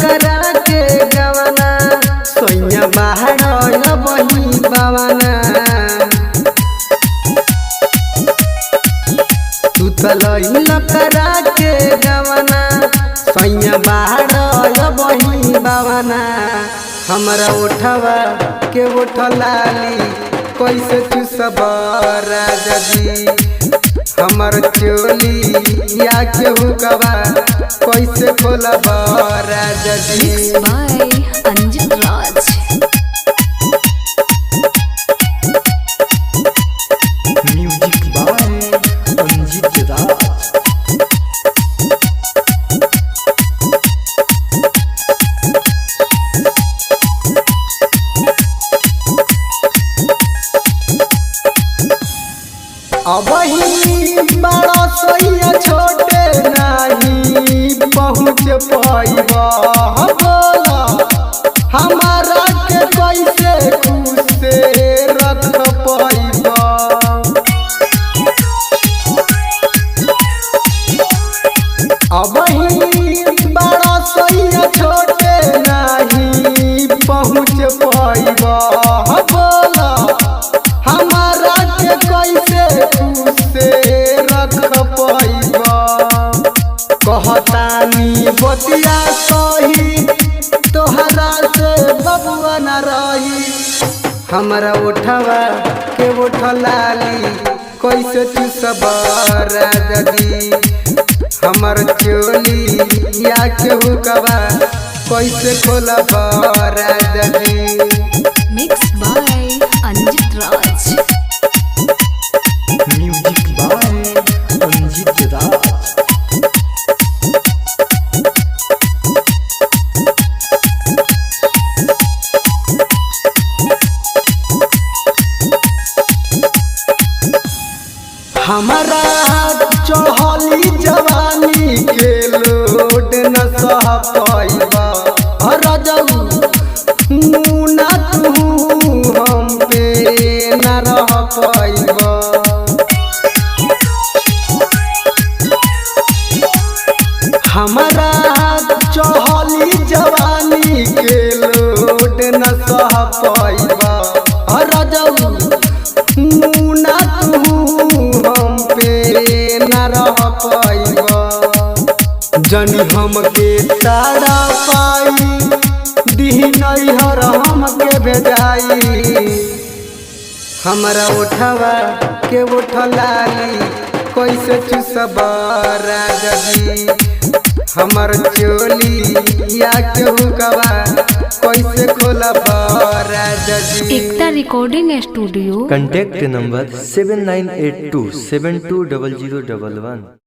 करा के गवना सोया बाहर बही बावना तू तलई करा के गवना सोया बाहर बही बावना हमरा उठवा के उठलाली कैसे तू सब राजा जी हमर चोली या केहू कबा कैसे खोलब राजा जी। Mixed by Anjit Raj. Music by Anjit Raj. अबही बड़ा सोइया छोटे नहीं पहुँच पाइब बोला हमारा के कैसे खुश से रख पाइब अबही बड़ा सोइया छोटे नहीं पहुँच पाइब बोला हमारा के कैसे खुश से रख पाइब कहतानी बतिया सही तोहरा से बबुआ न रही हमरा उठवा के उठलाली कैसे तू सब राजा जी हमर चोली या केहू कबा कैसे खोलब राजा जी। Mixed by Anjit Raj. Music by Anjit Raj. हमारा चढ़ली जवानी के लोड न सह पाइब रजऊ मुना तू हम पे न रह पाइब हमारा चढ़ली जवानी के लोड न सह पाइब रजऊ मुना तू हम पे न रह पाइब जनी हमके तारा पाई दिही नैहर हमके भेजाई हमरा उठवा के उठलाली कैसे तू सब राजा जी हमर चोली या केहू कबा कैसे खोलब राजा जी। एकता रिकॉर्डिंग स्टूडियो। Contact number 7982720011।